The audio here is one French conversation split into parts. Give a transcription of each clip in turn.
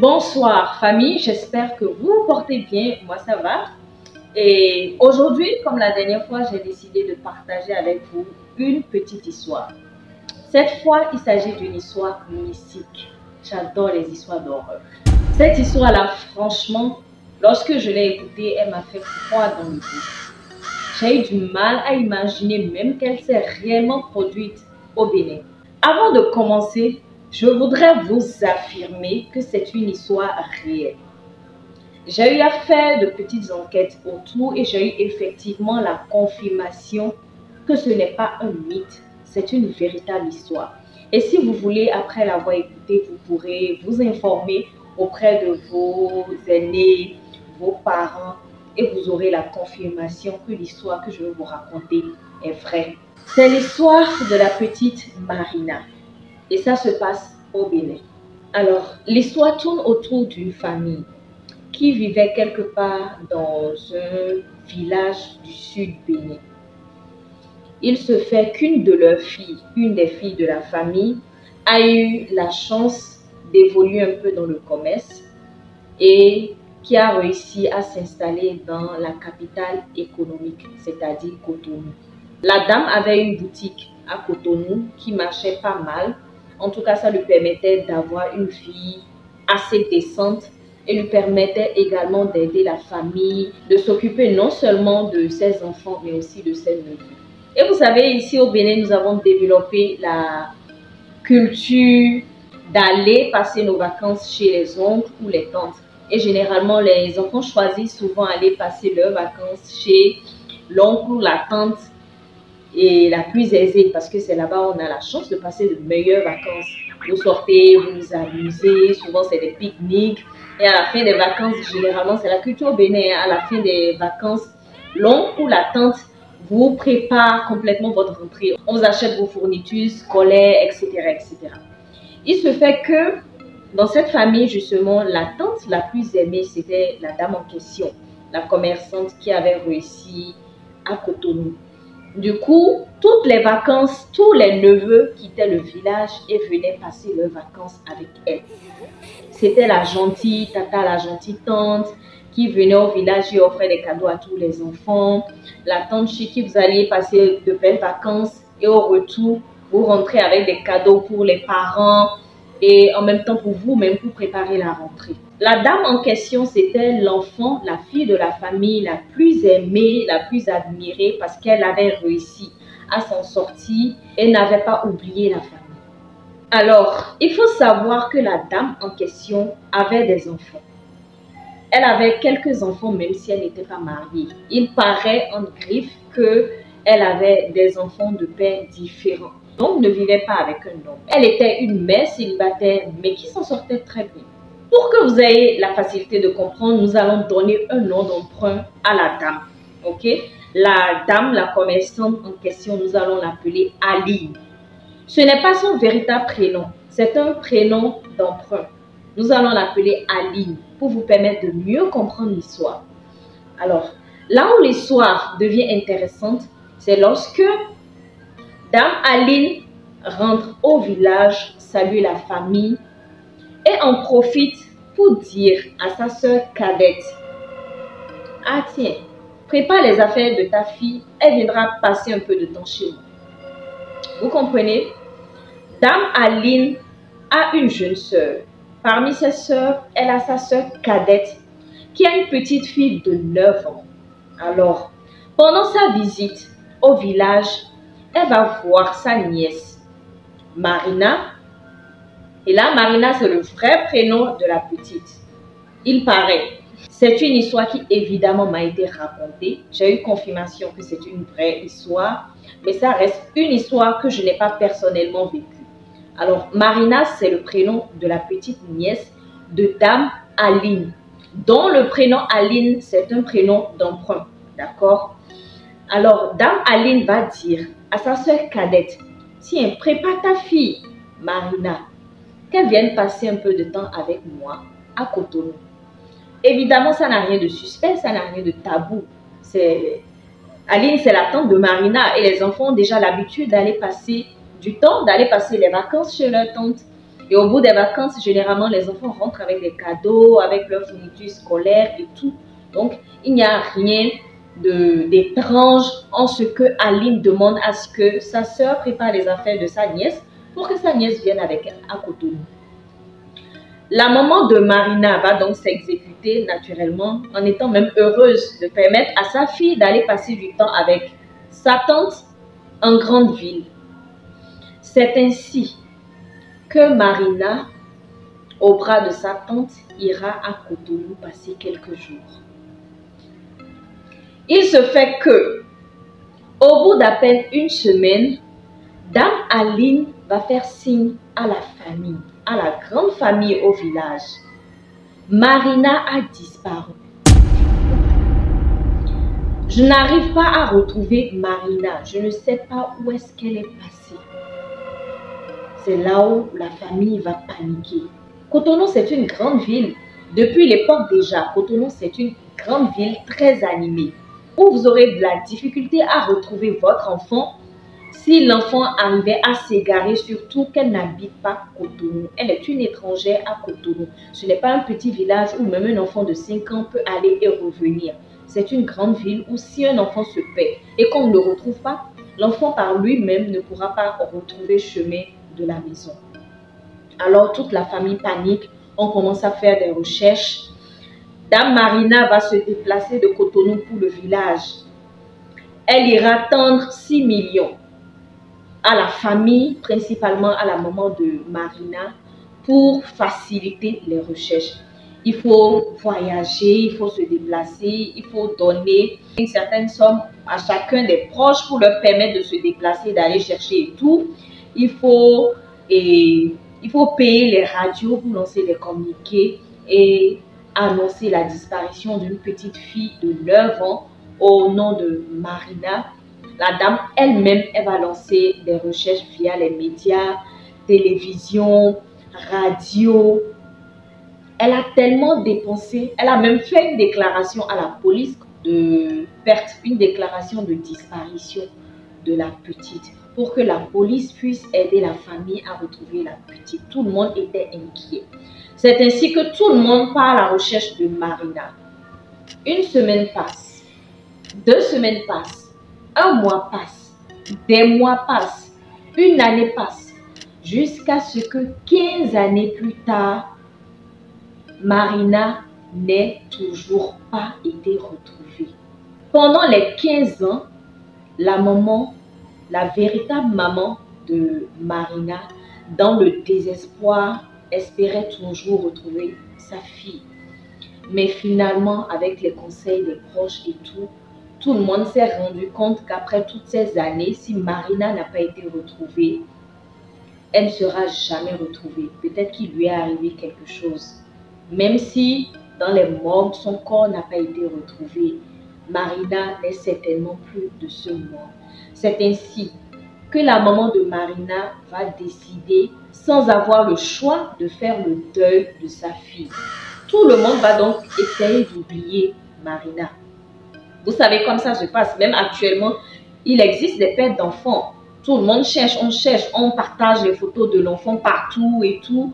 Bonsoir famille, j'espère que vous vous portez bien, moi ça va. Et aujourd'hui, comme la dernière fois, j'ai décidé de partager avec vous une petite histoire. Cette fois, il s'agit d'une histoire mystique. J'adore les histoires d'horreur. Cette histoire-là, franchement, lorsque je l'ai écoutée, elle m'a fait froid dans le dos. J'ai eu du mal à imaginer même qu'elle s'est réellement produite au Bénin. Avant de commencer, je voudrais vous affirmer que c'est une histoire réelle. J'ai eu à faire de petites enquêtes autour et j'ai eu effectivement la confirmation que ce n'est pas un mythe, c'est une véritable histoire. Et si vous voulez, après l'avoir écoutée, vous pourrez vous informer auprès de vos aînés, vos parents, et vous aurez la confirmation que l'histoire que je vais vous raconter est vraie. C'est l'histoire de la petite Marina. Et ça se passe au Bénin. Alors, l'histoire tourne autour d'une famille qui vivait quelque part dans un village du sud Bénin. Il se fait qu'une de leurs filles, une des filles de la famille, a eu la chance d'évoluer un peu dans le commerce et qui a réussi à s'installer dans la capitale économique, c'est-à-dire Cotonou. La dame avait une boutique à Cotonou qui marchait pas mal. En tout cas, ça lui permettait d'avoir une vie assez décente et lui permettait également d'aider la famille, de s'occuper non seulement de ses enfants, mais aussi de ses neveux. Et vous savez, ici au Bénin, nous avons développé la culture d'aller passer nos vacances chez les oncles ou les tantes. Et généralement, les enfants choisissent souvent aller passer leurs vacances chez l'oncle ou la tante et la plus aisée parce que c'est là-bas où on a la chance de passer de meilleures vacances. Vous sortez, vous vous amusez, souvent c'est des pique-niques. Et à la fin des vacances, généralement c'est la culture au Bénin, à la fin des vacances, l'oncle ou la tante vous prépare complètement votre rentrée. On vous achète vos fournitures scolaires, etc., etc. Il se fait que dans cette famille, justement, la tante la plus aimée, c'était la dame en question, la commerçante qui avait réussi à Cotonou. Du coup, toutes les vacances, tous les neveux quittaient le village et venaient passer leurs vacances avec elle. C'était la gentille tata, la gentille tante qui venait au village et offrait des cadeaux à tous les enfants. La tante chez qui vous alliez passer de belles vacances et au retour, vous rentrez avec des cadeaux pour les parents et en même temps pour vous-même pour préparer la rentrée. La dame en question, c'était l'enfant, la fille de la famille la plus aimée, la plus admirée parce qu'elle avait réussi à s'en sortir et n'avait pas oublié la famille. Alors, il faut savoir que la dame en question avait des enfants. Elle avait quelques enfants même si elle n'était pas mariée. Il paraît en griffe qu'elle avait des enfants de pères différents. Donc, ne vivait pas avec un homme. Elle était une mère célibataire, mais qui s'en sortait très bien. Pour que vous ayez la facilité de comprendre, nous allons donner un nom d'emprunt à la dame. Ok? La dame, la commerçante en question, nous allons l'appeler Aline. Ce n'est pas son véritable prénom, c'est un prénom d'emprunt. Nous allons l'appeler Aline pour vous permettre de mieux comprendre l'histoire. Alors, là où l'histoire devient intéressante, c'est lorsque Dame Aline rentre au village, salue la famille et en profite pour dire à sa sœur cadette: ah tiens, prépare les affaires de ta fille, elle viendra passer un peu de temps chez moi. Vous comprenez? Dame Aline a une jeune sœur. Parmi ses sœurs, elle a sa sœur cadette qui a une petite fille de 9 ans. Alors, pendant sa visite au village, elle va voir sa nièce, Marina. Et là, Marina, c'est le vrai prénom de la petite. Il paraît. C'est une histoire qui, évidemment, m'a été racontée. J'ai eu confirmation que c'est une vraie histoire. Mais ça reste une histoire que je n'ai pas personnellement vécue. Alors, Marina, c'est le prénom de la petite nièce de Dame Aline, dont le prénom Aline, c'est un prénom d'emprunt. D'accord? Alors, Dame Aline va dire à sa sœur cadette: tiens, prépare ta fille, Marina, qu'elle vienne passer un peu de temps avec moi à Cotonou. Évidemment, ça n'a rien de suspect, ça n'a rien de tabou. Aline, c'est la tante de Marina et les enfants ont déjà l'habitude d'aller passer du temps, d'aller passer les vacances chez leur tante. Et au bout des vacances, généralement, les enfants rentrent avec des cadeaux, avec leurs fournitures scolaires et tout. Donc, il n'y a rien d'étrange en ce que Aline demande à ce que sa sœur prépare les affaires de sa nièce pour que sa nièce vienne avec elle à Cotonou. La maman de Marina va donc s'exécuter naturellement en étant même heureuse de permettre à sa fille d'aller passer du temps avec sa tante en grande ville. C'est ainsi que Marina, au bras de sa tante, ira à Cotonou passer quelques jours. Il se fait que, au bout d'à peine une semaine, Dame Aline va faire signe à la famille, à la grande famille au village. Marina a disparu. Je n'arrive pas à retrouver Marina. Je ne sais pas où est-ce qu'elle est passée. C'est là où la famille va paniquer. Cotonou, c'est une grande ville. Depuis l'époque déjà, Cotonou, c'est une grande ville très animée, où vous aurez de la difficulté à retrouver votre enfant si l'enfant arrivait à s'égarer, surtout qu'elle n'habite pas Cotonou. Elle est une étrangère à Cotonou. Ce n'est pas un petit village où même un enfant de 5 ans peut aller et revenir. C'est une grande ville où si un enfant se perd et qu'on ne le retrouve pas, l'enfant par lui-même ne pourra pas retrouver chemin de la maison. Alors toute la famille panique, on commence à faire des recherches. Dame Marina va se déplacer de Cotonou pour le village. Elle ira tendre 6 millions à la famille, principalement à la maman de Marina, pour faciliter les recherches. Il faut voyager, il faut se déplacer, il faut donner une certaine somme à chacun des proches pour leur permettre de se déplacer, d'aller chercher et tout. Il faut payer les radios pour lancer les communiqués et annoncer la disparition d'une petite fille de 9 ans au nom de Marina. La dame elle-même, elle va lancer des recherches via les médias, télévision, radio. Elle a tellement dépensé, elle a même fait une déclaration à la police de perte, une déclaration de disparition de la petite pour que la police puisse aider la famille à retrouver la petite. Tout le monde était inquiet. C'est ainsi que tout le monde part à la recherche de Marina. Une semaine passe, 2 semaines passent, 1 mois passe, des mois passent, une année passe, jusqu'à ce que 15 années plus tard, Marina n'ait toujours pas été retrouvée. Pendant les 15 ans, la maman, la véritable maman de Marina, dans le désespoir, espérait toujours retrouver sa fille. Mais finalement, avec les conseils des proches et tout le monde s'est rendu compte qu'après toutes ces années, si Marina n'a pas été retrouvée, elle ne sera jamais retrouvée. Peut-être qu'il lui est arrivé quelque chose. Même si dans les morgues, son corps n'a pas été retrouvé, Marina n'est certainement plus de ce monde. C'est ainsi que la maman de Marina va décider, sans avoir le choix, de faire le deuil de sa fille. Tout le monde va donc essayer d'oublier Marina. Vous savez comme ça se passe. Même actuellement, il existe des pertes d'enfants. Tout le monde cherche, on partage les photos de l'enfant partout et tout.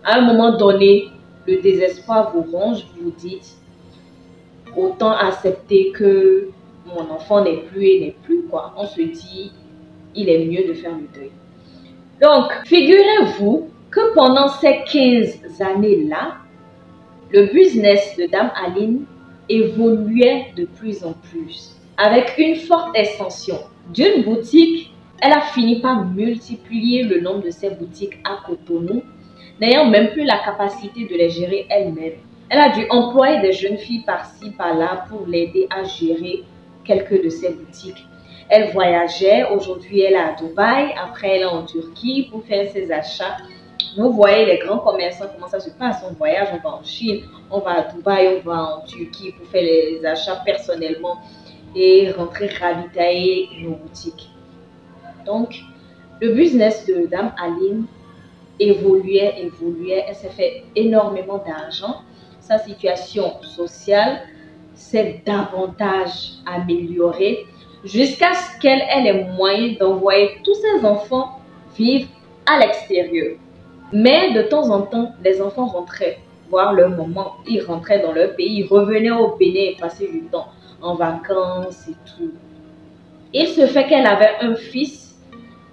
À un moment donné, le désespoir vous ronge, vous vous dites, autant accepter que mon enfant n'est plus et n'est plus, quoi. On se dit, il est mieux de faire le deuil. Donc, figurez-vous que pendant ces 15 années-là, le business de Dame Aline évoluait de plus en plus. Avec une forte extension d'une boutique, elle a fini par multiplier le nombre de ses boutiques à Cotonou, n'ayant même plus la capacité de les gérer elle-même. Elle a dû employer des jeunes filles par-ci, par-là pour l'aider à gérer quelques de ses boutiques. Elle voyageait, aujourd'hui elle est à Dubaï, après elle est en Turquie pour faire ses achats. Vous voyez les grands commerçants, comment ça se passe. On voyage, on va en Chine, on va à Dubaï, on va en Turquie pour faire les achats personnellement et rentrer ravitailler nos boutiques. Donc, le business de Dame Aline évoluait, elle s'est fait énormément d'argent. Sa situation sociale s'est davantage améliorée jusqu'à ce qu'elle ait les moyens d'envoyer tous ses enfants vivre à l'extérieur. Mais de temps en temps, les enfants rentraient voir leur maman. Ils rentraient dans leur pays, ils revenaient au Bénin et passaient du temps en vacances et tout. Il se fait qu'elle avait un fils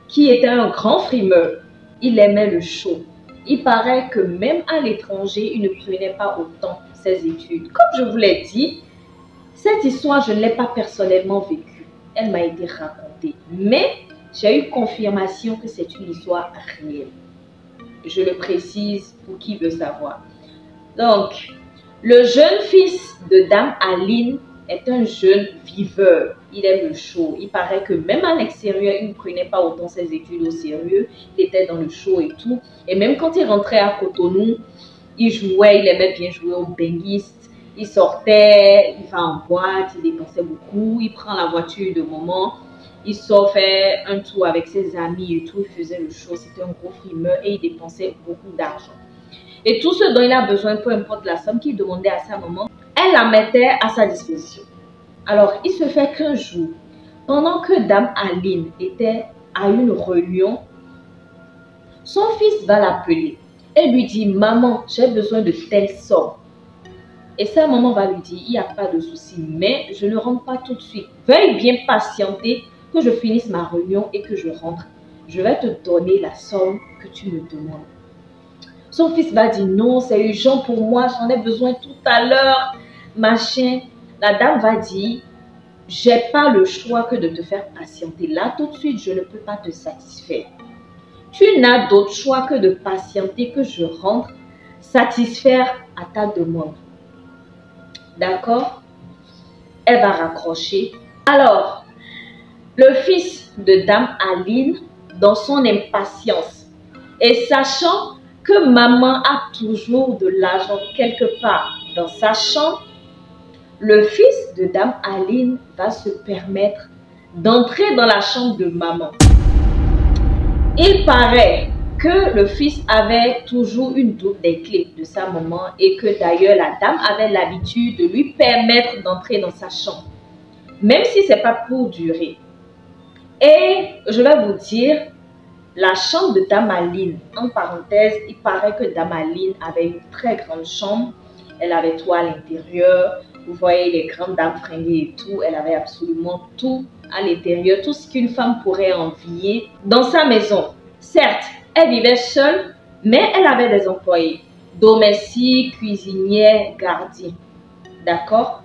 qui était un grand frimeur. Il aimait le show. Il paraît que même à l'étranger, il ne prenait pas autant ses études. Comme je vous l'ai dit, cette histoire, je ne l'ai pas personnellement vécue. Elle m'a été racontée. Mais j'ai eu confirmation que c'est une histoire réelle. Je le précise pour qui veut savoir. Donc, le jeune fils de Dame Aline est un jeune viveur. Il aime le show. Il paraît que même à l'extérieur, il ne prenait pas autant ses études au sérieux. Il était dans le show et tout. Et même quand il rentrait à Cotonou, il jouait, il aimait bien jouer au benguiste. Il sortait, il va en boîte, il dépensait beaucoup. Il prend la voiture de maman. Il sort faire un tour avec ses amis et tout. Il faisait le show. C'était un gros frimeur et il dépensait beaucoup d'argent. Et tout ce dont il a besoin, peu importe la somme qu'il demandait à sa maman, elle la mettait à sa disposition. Alors, il se fait qu'un jour, pendant que Dame Aline était à une réunion, son fils va l'appeler et lui dit « Maman, j'ai besoin de telle somme. » Et sa maman va lui dire « Il n'y a pas de souci, mais je ne rentre pas tout de suite. Veuille bien patienter que je finisse ma réunion et que je rentre. Je vais te donner la somme que tu me demandes. » Son fils va dire « Non, c'est urgent pour moi, j'en ai besoin tout à l'heure. » Machin. La dame va dire « J'ai pas le choix que de te faire patienter. Là, tout de suite, je ne peux pas te satisfaire. Tu n'as d'autre choix que de patienter, que je rentre satisfaire à ta demande. » D'accord? Elle va raccrocher. Alors, le fils de Dame Aline, dans son impatience, et sachant que maman a toujours de l'argent quelque part dans sa chambre, le fils de Dame Aline va se permettre d'entrer dans la chambre de maman. Il paraît que le fils avait toujours une double des clés de sa maman et que d'ailleurs la dame avait l'habitude de lui permettre d'entrer dans sa chambre, même si ce n'est pas pour durer. Et je vais vous dire, la chambre de Dame Aline, en parenthèse, il paraît que Dame Aline avait une très grande chambre. Elle avait tout à l'intérieur. Vous voyez les grandes dames fringuées et tout. Elle avait absolument tout à l'intérieur. Tout ce qu'une femme pourrait envier dans sa maison. Certes, elle vivait seule, mais elle avait des employés. Domestiques, cuisinières, gardiens. D'accord?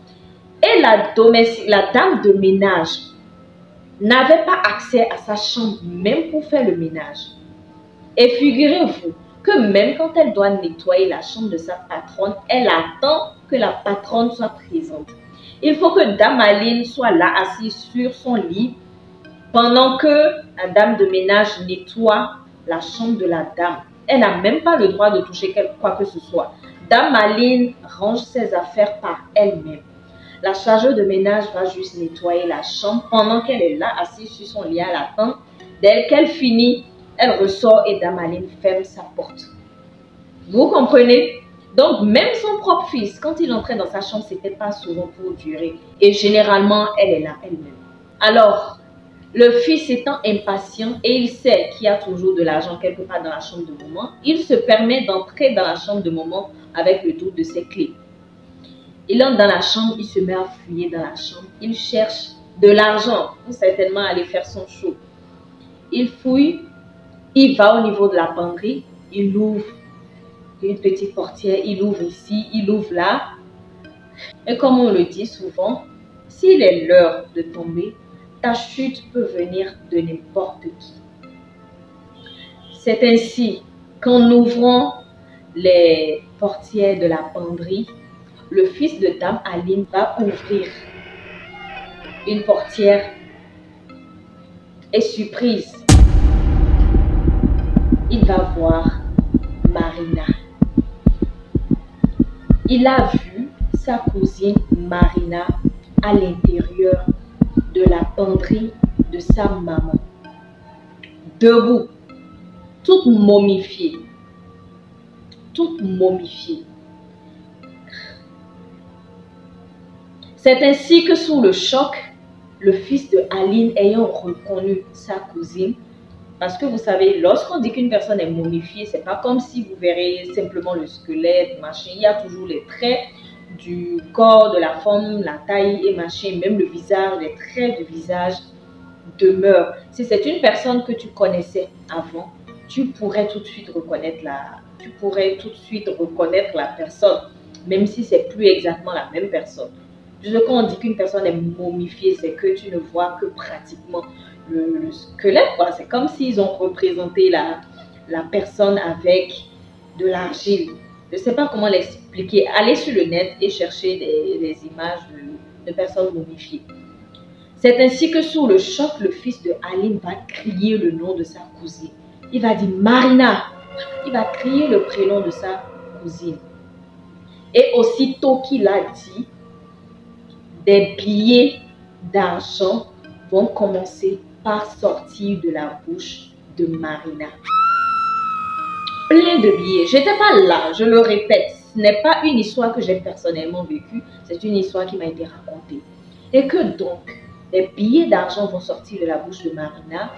Et la dame de ménage n'avait pas accès à sa chambre même pour faire le ménage. Et figurez-vous que même quand elle doit nettoyer la chambre de sa patronne, elle attend que la patronne soit présente. Il faut que Dame Aline soit là, assise sur son lit, pendant que la dame de ménage nettoie la chambre de la dame. Elle n'a même pas le droit de toucher quoi que ce soit. Dame Aline range ses affaires par elle-même. La chargeuse de ménage va juste nettoyer la chambre pendant qu'elle est là, assise sur son lit à l'attente. Dès qu'elle finit, elle ressort et Dame Aline ferme sa porte. Vous comprenez? Donc, même son propre fils, quand il entrait dans sa chambre, ce n'était pas souvent pour durer. Et généralement, elle est là elle-même. Alors, le fils étant impatient et il sait qu'il y a toujours de l'argent quelque part dans la chambre de maman, il se permet d'entrer dans la chambre de maman avec le double de ses clés. Il entre dans la chambre, il se met à fouiller dans la chambre. Il cherche de l'argent pour certainement aller faire son show. Il fouille, il va au niveau de la penderie, il ouvre une petite portière, il ouvre ici, il ouvre là. Et comme on le dit souvent, s'il est l'heure de tomber, ta chute peut venir de n'importe qui. C'est ainsi qu'en ouvrant les portières de la penderie, le fils de Dame Aline va ouvrir une portière et surprise, il va voir Marina. Il a vu sa cousine Marina à l'intérieur de la penderie de sa maman, debout, toute momifiée, toute momifiée. C'est ainsi que sous le choc, le fils de Aline ayant reconnu sa cousine, Parce que vous savez, lorsqu'on dit qu'une personne est momifiée, c'est pas comme si vous verrez simplement le squelette, machin. Il y a toujours les traits du corps de la femme, la taille et machin, même le visage, les traits du visage demeurent. Si c'est une personne que tu connaissais avant, tu pourrais tout de suite reconnaître la personne, même si c'est plus exactement la même personne. Quand on dit qu'une personne est momifiée, c'est que tu ne vois que pratiquement le squelette, quoi. C'est comme s'ils ont représenté la personne avec de l'argile. Je ne sais pas comment l'expliquer. Allez sur le net et cherchez des images de personnes momifiées. C'est ainsi que sous le choc, le fils de Aline va crier le nom de sa cousine. Il va dire Marina. Il va crier le prénom de sa cousine. Et aussitôt qu'il a dit, des billets d'argent vont commencer par sortir de la bouche de Marina. Plein de billets. Je n'étais pas là, je le répète. Ce n'est pas une histoire que j'ai personnellement vécue, c'est une histoire qui m'a été racontée. Et que donc, des billets d'argent vont sortir de la bouche de Marina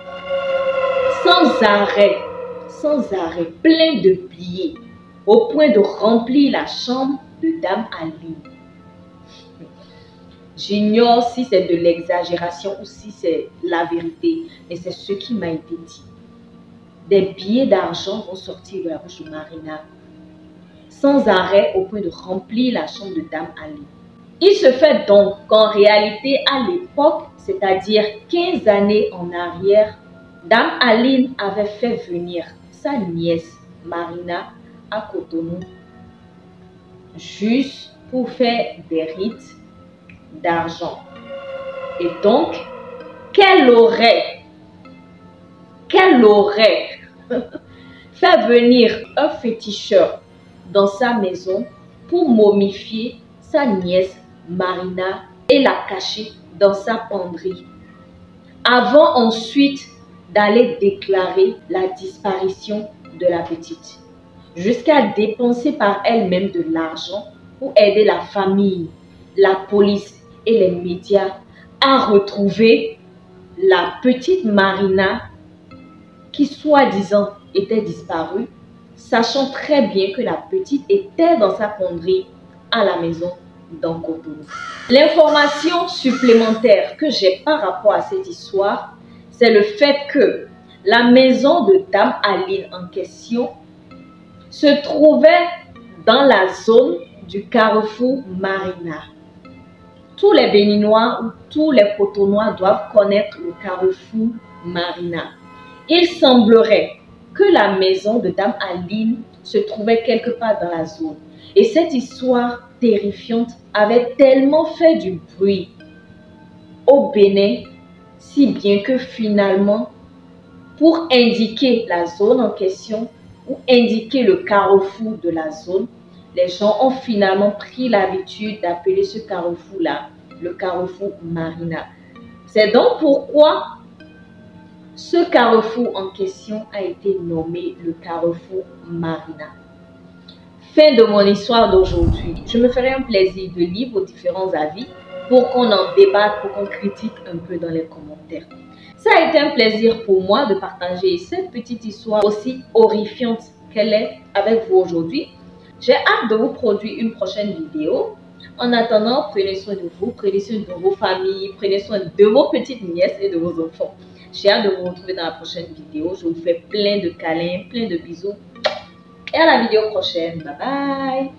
sans arrêt, plein de billets, au point de remplir la chambre de Dame Aline. J'ignore si c'est de l'exagération ou si c'est la vérité, mais c'est ce qui m'a été dit. Des billets d'argent vont sortir de la bouche de Marina sans arrêt au point de remplir la chambre de Dame Aline. Il se fait donc qu'en réalité, à l'époque, c'est-à-dire 15 années en arrière, Dame Aline avait fait venir sa nièce Marina à Cotonou juste pour faire des rites d'argent. Et donc, qu'elle aurait fait venir un féticheur dans sa maison pour momifier sa nièce Marina et la cacher dans sa penderie, avant ensuite d'aller déclarer la disparition de la petite, jusqu'à dépenser par elle-même de l'argent pour aider la famille, la police et les médias à retrouver la petite Marina qui soi-disant était disparue, sachant très bien que la petite était dans sa penderie à la maison dans Cotonou. L'information supplémentaire que j'ai par rapport à cette histoire, c'est le fait que la maison de Dame Aline en question se trouvait dans la zone du carrefour Marina. Tous les Béninois ou tous les Cotonois doivent connaître le carrefour Marina. Il semblerait que la maison de Dame Aline se trouvait quelque part dans la zone. Et cette histoire terrifiante avait tellement fait du bruit au Bénin, si bien que finalement, pour indiquer la zone en question ou indiquer le carrefour de la zone, les gens ont finalement pris l'habitude d'appeler ce carrefour-là le carrefour Marina. C'est donc pourquoi ce carrefour en question a été nommé le carrefour Marina. Fin de mon histoire d'aujourd'hui. Je me ferai un plaisir de lire vos différents avis pour qu'on en débatte, pour qu'on critique un peu dans les commentaires. Ça a été un plaisir pour moi de partager cette petite histoire aussi horrifiante qu'elle est avec vous aujourd'hui. J'ai hâte de vous produire une prochaine vidéo. En attendant, prenez soin de vous, prenez soin de vos familles, prenez soin de vos petites nièces et de vos enfants. J'ai hâte de vous retrouver dans la prochaine vidéo. Je vous fais plein de câlins, plein de bisous. Et à la vidéo prochaine. Bye bye.